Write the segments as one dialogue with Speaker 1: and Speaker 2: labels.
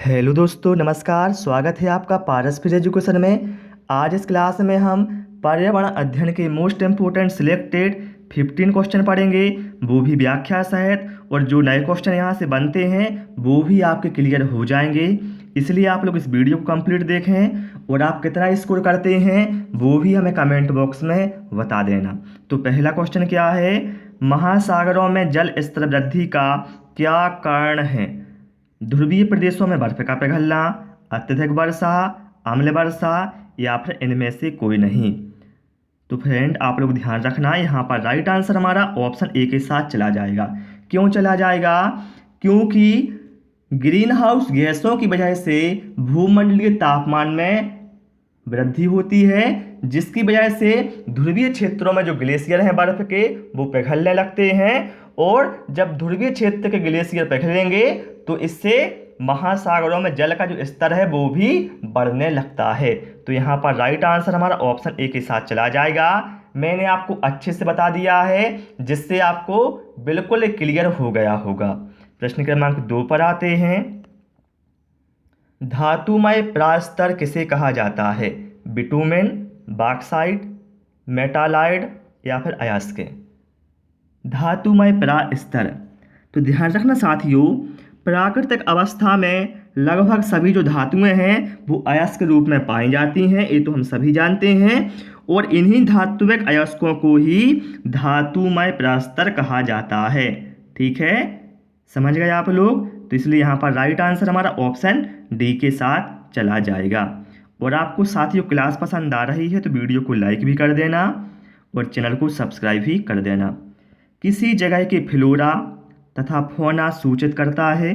Speaker 1: Hello दोस्तों, नमस्कार। स्वागत है आपका पारस फिर एजुकेशन में। आज इस क्लास में हम पर्यावरण अध्ययन के मोस्ट इम्पोर्टेंट सिलेक्टेड 15 क्वेश्चन पढ़ेंगे, वो भी व्याख्या सहित। और जो नए क्वेश्चन यहाँ से बनते हैं वो भी आपके क्लियर हो जाएंगे। इसलिए आप लोग इस वीडियो को कंप्लीट देखें और आप कितना स्कोर करते हैं वो भी हमें कमेंट बॉक्स में बता देना। तो पहला क्वेश्चन क्या है, महासागरों में जल स्तर वृद्धि का क्या कारण है? ध्रुवीय प्रदेशों में बर्फ का पिघलना, अत्यधिक वर्षा, अम्ल वर्षा या फिर इनमें से कोई नहीं। तो फ्रेंड आप लोग ध्यान रखना, यहाँ पर राइट आंसर हमारा ऑप्शन ए के साथ चला जाएगा। क्यों चला जाएगा? क्योंकि ग्रीन हाउस गैसों की वजह से भूमंडलीय तापमान में वृद्धि होती है, जिसकी वजह से ध्रुवीय क्षेत्रों में जो ग्लेशियर हैं बर्फ के वो पिघलने लगते हैं। और जब ध्रुवीय क्षेत्र के ग्लेशियर पिघलेंगे तो इससे महासागरों में जल का जो स्तर है वो भी बढ़ने लगता है। तो यहाँ पर राइट आंसर हमारा ऑप्शन ए के साथ चला जाएगा। मैंने आपको अच्छे से बता दिया है जिससे आपको बिल्कुल क्लियर हो गया होगा। प्रश्न क्रमांक 2 पर आते हैं। धातुमय प्रास्तर किसे कहा जाता है? बिटुमेन, बॉक्साइट, मेटालाइट या फिर अयस्क। धातुमय प्रास्तर, तो ध्यान रखना साथियों, प्राकृतिक अवस्था में लगभग सभी जो धातुएं हैं वो अयस्क रूप में पाई जाती हैं, ये तो हम सभी जानते हैं। और इन्हीं धात्विक अयस्कों को ही धातुमय प्रस्तर कहा जाता है। ठीक है, समझ गए आप लोग? तो इसलिए यहाँ पर राइट आंसर हमारा ऑप्शन डी के साथ चला जाएगा। और आपको साथियों क्लास पसंद आ रही है तो वीडियो को लाइक भी कर देना और चैनल को सब्सक्राइब भी कर देना। किसी जगह के फ्लोरा तथा फौना सूचित करता है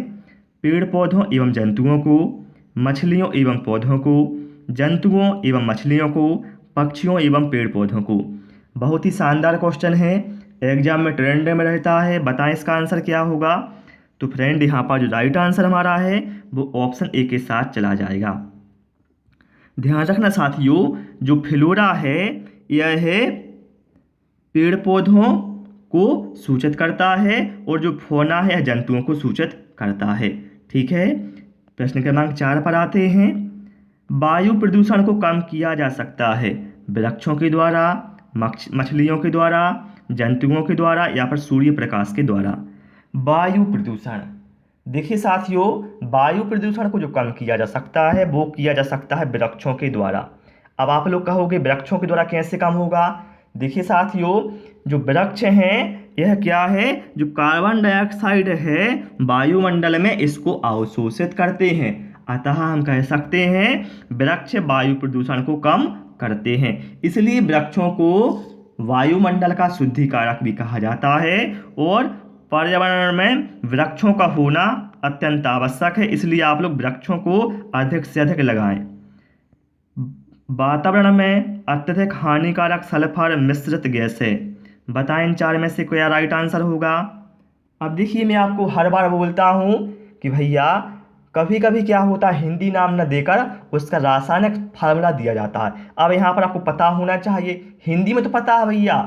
Speaker 1: पेड़ पौधों एवं जंतुओं को, मछलियों एवं पौधों को, जंतुओं एवं मछलियों को, पक्षियों एवं पेड़ पौधों को। बहुत ही शानदार क्वेश्चन है, एग्जाम में ट्रेंड में रहता है। बताएं इसका आंसर क्या होगा? तो फ्रेंड यहाँ पर जो राइट आंसर हमारा है वो ऑप्शन ए के साथ चला जाएगा। ध्यान रखना साथियों, जो फ्लोरा है यह है पेड़ पौधों को सूचित करता है और जो फौना है यह जंतुओं को सूचित करता है। ठीक है, प्रश्न क्रमांक 4 पर आते हैं। वायु प्रदूषण को कम किया जा सकता है वृक्षों के द्वारा, मछलियों के द्वारा, जंतुओं के द्वारा या फिर सूर्य प्रकाश के द्वारा। वायु प्रदूषण, देखिए साथियों, वायु प्रदूषण को जो कम किया जा सकता है वो किया जा सकता है वृक्षों के द्वारा। अब आप लोग कहोगे वृक्षों के द्वारा कैसे कम होगा? देखिए साथियों, जो वृक्ष हैं यह क्या है, जो कार्बन डाइऑक्साइड है वायुमंडल में इसको अवशोषित करते हैं। अतः हम कह सकते हैं वृक्ष वायु प्रदूषण को कम करते हैं। इसलिए वृक्षों को वायुमंडल का शुद्धिकारक भी कहा जाता है और पर्यावरण में वृक्षों का होना अत्यंत आवश्यक है। इसलिए आप लोग वृक्षों को अधिक से अधिक लगाएं। वातावरण में अत्यधिक हानिकारक सल्फर मिश्रित गैस है। बताएं इन 4 में से क्या राइट आंसर होगा? अब देखिए, मैं आपको हर बार बोलता हूँ कि भैया कभी कभी क्या होता है, हिंदी नाम न देकर उसका रासायनिक फार्मूला दिया जाता है। अब यहाँ पर आपको पता होना चाहिए, हिंदी में तो पता है भैया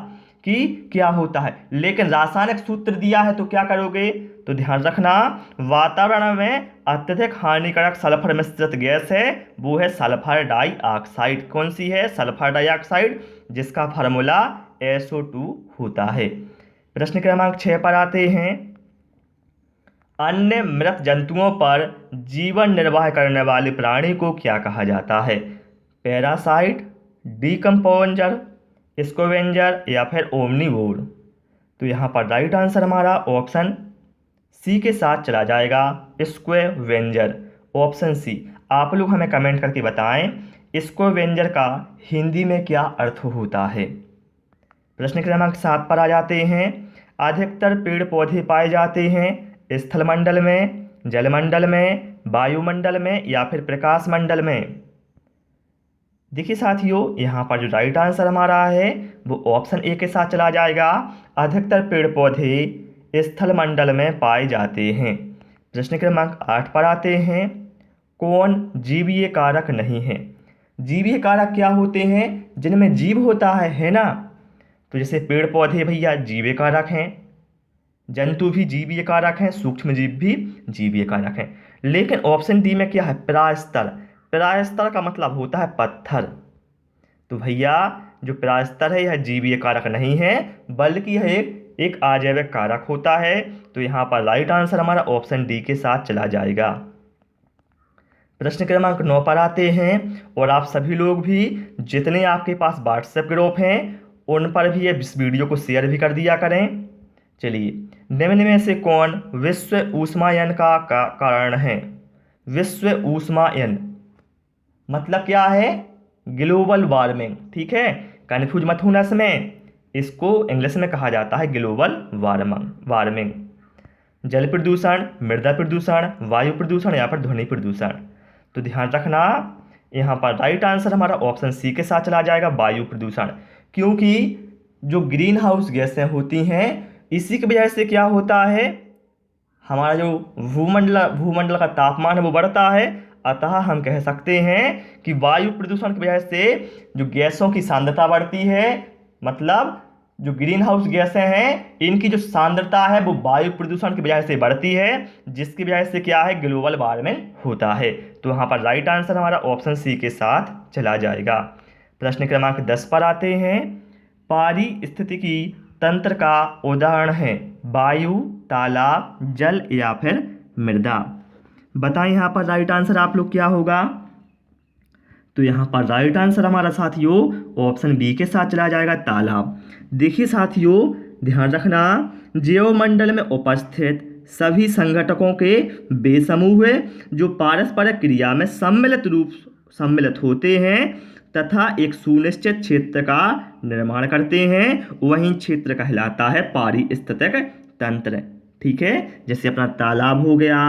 Speaker 1: कि क्या होता है, लेकिन रासायनिक सूत्र दिया है तो क्या करोगे? तो ध्यान रखना, वातावरण में अत्यधिक हानिकारक सल्फर मिश्रित गैस है वो है सल्फर डाइऑक्साइड। कौन सी है? सल्फर डाइऑक्साइड, जिसका फार्मूला SO2 होता है। प्रश्न क्रमांक 6 पर आते हैं। अन्य मृत जंतुओं पर जीवन निर्वाह करने वाले प्राणी को क्या कहा जाता है? पैरासाइट, डीकम्पोजर, स्कैवेंजर या फिर ओमनीवोर। तो यहाँ पर राइट आंसर हमारा ऑप्शन सी के साथ चला जाएगा, स्कैवेंजर, ऑप्शन सी। आप लोग हमें कमेंट करके बताएं स्कैवेंजर का हिंदी में क्या अर्थ होता है। प्रश्न क्रमांक 7 पर आ जाते हैं। अधिकतर पेड़ पौधे पाए जाते हैं स्थलमंडल में, जलमंडल में, वायुमंडल में या फिर प्रकाश मंडल में। देखिए साथियों, यहाँ पर जो राइट आंसर हमारा है वो ऑप्शन ए के साथ चला जाएगा। अधिकतर पेड़ पौधे स्थलमंडल में पाए जाते हैं। प्रश्न क्रमांक 8 पर आते हैं। कौन जीवीय कारक नहीं है? जीवीय कारक क्या होते हैं? जिनमें जीव होता है ना? तो जैसे पेड़ पौधे भैया जीवीय कारक हैं, जंतु भी जीवीय कारक हैं, सूक्ष्म जीव भी जीवीय कारक हैं। लेकिन ऑप्शन डी में क्या है, परास्तर। परास्तर का मतलब होता है पत्थर। तो भैया जो परास्तर है यह जीवीय कारक नहीं है, बल्कि यह एक अजैविक कारक होता है। तो यहाँ पर राइट आंसर हमारा ऑप्शन डी के साथ चला जाएगा। प्रश्न क्रमांक 9 पर आते हैं, और आप सभी लोग भी जितने आपके पास व्हाट्सएप ग्रुप हैं उन पर भी इस वीडियो को शेयर भी कर दिया करें। चलिए, निम्न में से कौन विश्व ऊष्मायन का कारण है? विश्व ऊष्मायन मतलब क्या है? Global warming. ठीक है, कन्फ्यूज मत होना इसमें, इसको इंग्लिश में कहा जाता है ग्लोबल वार्मिंग। जल प्रदूषण, मृदा प्रदूषण, वायु प्रदूषण या फिर ध्वनि प्रदूषण। तो ध्यान रखना, यहाँ पर राइट आंसर हमारा ऑप्शन सी के साथ चला जाएगा, वायु प्रदूषण। क्योंकि जो ग्रीन हाउस गैसें होती हैं इसी की वजह से क्या होता है, हमारा जो भूमंडल का तापमान है वो बढ़ता है। अतः हम कह सकते हैं कि वायु प्रदूषण की वजह से जो गैसों की सांद्रता बढ़ती है, मतलब जो ग्रीन हाउस गैसें हैं इनकी जो सांद्रता है वो वायु प्रदूषण की वजह से बढ़ती है, जिसकी वजह से क्या है, ग्लोबल वार्मिंग होता है। तो यहाँ पर राइट आंसर हमारा ऑप्शन सी के साथ चला जाएगा। प्रश्न क्रमांक 10 पर आते हैं, पारिस्थितिकी तंत्र का उदाहरण है वायु, तालाब, जल या फिर मृदा। बताएं यहाँ पर राइट आंसर आप लोग क्या होगा? तो यहाँ पर राइट आंसर हमारा साथियों ऑप्शन बी के साथ चला जाएगा, तालाब। देखिए साथियों, ध्यान रखना, जैवमंडल में उपस्थित सभी संघटकों के वे समूह जो पारस्परिक क्रिया में सम्मिलित होते हैं तथा एक सुनिश्चित क्षेत्र का निर्माण करते हैं, वही क्षेत्र कहलाता है पारिस्थितिक तंत्र। ठीक है, जैसे अपना तालाब हो गया,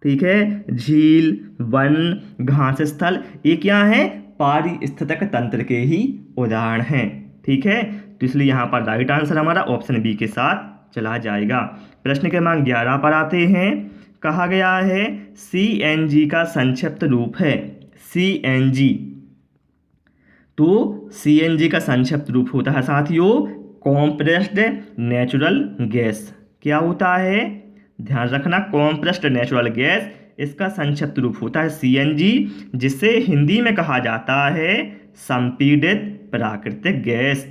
Speaker 1: ठीक है, झील, वन, घास स्थल, ये क्या है, पारिस्थितिक तंत्र के ही उदाहरण हैं। ठीक है, तो इसलिए यहाँ पर राइट आंसर हमारा ऑप्शन बी के साथ चला जाएगा। प्रश्न क्रमांक 11 पर आते हैं, कहा गया है CNG का संक्षिप्त रूप है CNG। तो CNG का संक्षिप्त रूप होता है साथियों कॉम्प्रेस्ड नेचुरल गैस। क्या होता है, ध्यान रखना, कॉम्प्रेस्ड नेचुरल गैस, इसका संक्षिप्त रूप होता है CNG, जिसे हिंदी में कहा जाता है संपीड़ित प्राकृतिक गैस।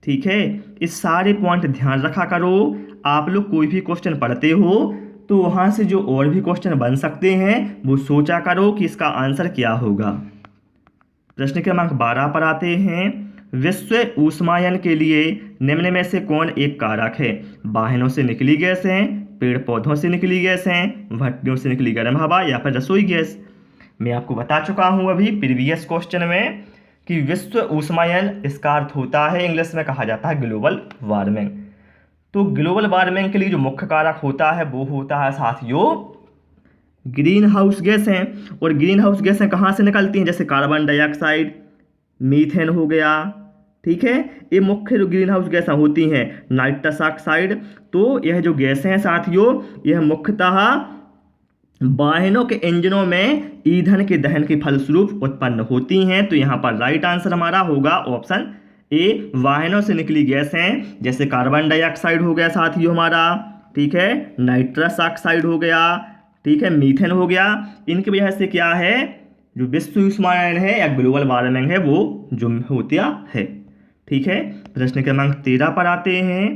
Speaker 1: ठीक है, इस सारे पॉइंट ध्यान रखा करो। आप लोग कोई भी क्वेश्चन पढ़ते हो तो वहाँ से जो और भी क्वेश्चन बन सकते हैं वो सोचा करो कि इसका आंसर क्या होगा। प्रश्न क्रमांक 12 पर आते हैं, विश्व ऊष्मायन के लिए निम्न में से कौन एक कारक है? वाहनों से निकली गैसें, पेड़ पौधों से निकली गैसें, भट्टियों से निकली गर्म हवा या फिर रसोई गैस। मैं आपको बता चुका हूं अभी प्रीवियस क्वेश्चन में कि विश्व ऊष्मायन इसका अर्थ होता है, इंग्लिश में कहा जाता है ग्लोबल वार्मिंग। तो ग्लोबल वार्मिंग के लिए जो मुख्य कारक होता है वो होता है साथियों ग्रीन हाउस गैसें। और ग्रीन हाउस गैसें कहाँ से निकलती हैं? जैसे कार्बन डाइऑक्साइड, मीथेन हो गया। ठीक है, ये मुख्य जो ग्रीन हाउस गैसें होती हैं, नाइट्रस ऑक्साइड। तो यह जो गैसें हैं साथियों यह मुख्यतः वाहनों के इंजनों में ईंधन के दहन के फलस्वरूप उत्पन्न होती हैं। तो यहाँ पर राइट आंसर हमारा होगा ऑप्शन ए, वाहनों से निकली गैसें, जैसे कार्बन डाइऑक्साइड हो गया साथियों हमारा, ठीक है, नाइट्रस ऑक्साइड हो गया, ठीक है, मीथेन हो गया। इनकी वजह से क्या है, जो विश्व ऊष्मायन है या ग्लोबल वार्मिंग है वो जो होता है। ठीक है, प्रश्न क्रमांक 13 पर आते हैं,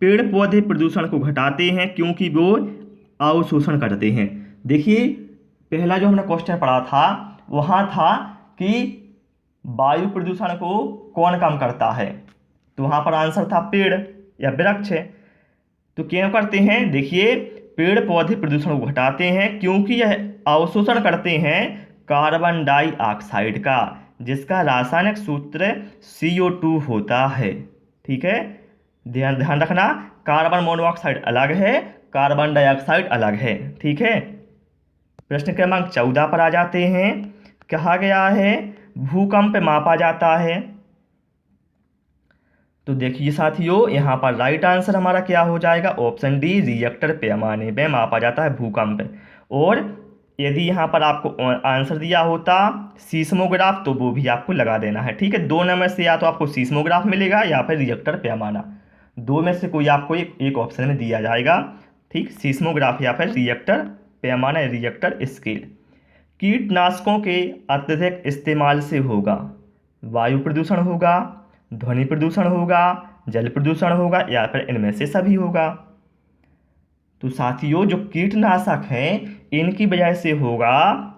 Speaker 1: पेड़ पौधे प्रदूषण को घटाते हैं क्योंकि वो अवशोषण करते हैं। देखिए, पहला जो हमने क्वेश्चन पढ़ा था वहाँ था कि वायु प्रदूषण को कौन कम करता है, तो वहाँ पर आंसर था पेड़ या वृक्ष। तो क्यों करते हैं? देखिए, पेड़ पौधे प्रदूषण को घटाते हैं क्योंकि यह अवशोषण करते हैं कार्बन डाइऑक्साइड का, जिसका रासायनिक सूत्र CO2 होता है। ठीक है, ध्यान रखना, कार्बन मोनोऑक्साइड अलग है, कार्बन डाइऑक्साइड अलग है। ठीक है, प्रश्न क्रमांक 14 पर आ जाते हैं, कहा गया है भूकंप मापा जाता है। तो देखिए साथियों, यहाँ पर राइट आंसर हमारा क्या हो जाएगा, ऑप्शन डी, रिएक्टर पैमाने में मापा जाता है भूकंप। और यदि यहाँ पर आपको आंसर दिया होता सीस्मोग्राफ तो वो भी आपको लगा देना है। ठीक है, दोनों में से या तो आपको सीस्मोग्राफ मिलेगा या फिर रिएक्टर पैमाना, दो में से कोई आपको एक ऑप्शन में दिया जाएगा। ठीक, सीस्मोग्राफ या फिर रिएक्टर पैमाना रिएक्टर स्केल। कीटनाशकों के अत्यधिक इस्तेमाल से होगा वायु प्रदूषण होगा, ध्वनि प्रदूषण होगा, जल प्रदूषण होगा या फिर इनमें से सभी होगा। तो साथियों जो कीटनाशक हैं इनकी वजह से होगा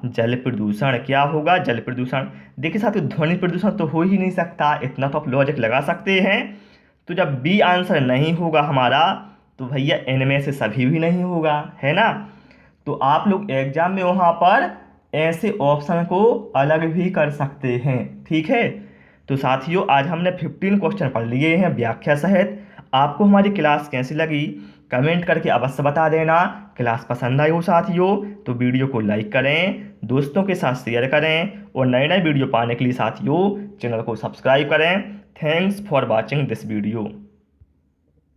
Speaker 1: जल प्रदूषण। क्या होगा? जल प्रदूषण। देखिए साथियों ध्वनि प्रदूषण तो हो ही नहीं सकता, इतना तो आप लॉजिक लगा सकते हैं। तो जब बी आंसर नहीं होगा हमारा तो भैया इनमें से सभी भी नहीं होगा, है ना। तो आप लोग एग्जाम में वहाँ पर ऐसे ऑप्शन को अलग भी कर सकते हैं, ठीक है। तो साथियों आज हमने 15 क्वेश्चन पढ़ लिए हैं व्याख्या सहित। आपको हमारी क्लास कैसी लगी कमेंट करके अवश्य बता देना। क्लास पसंद आई हो साथियों तो वीडियो को लाइक करें, दोस्तों के साथ शेयर करें और नए नए वीडियो पाने के लिए साथियों चैनल को सब्सक्राइब करें। Thanks for watching this video.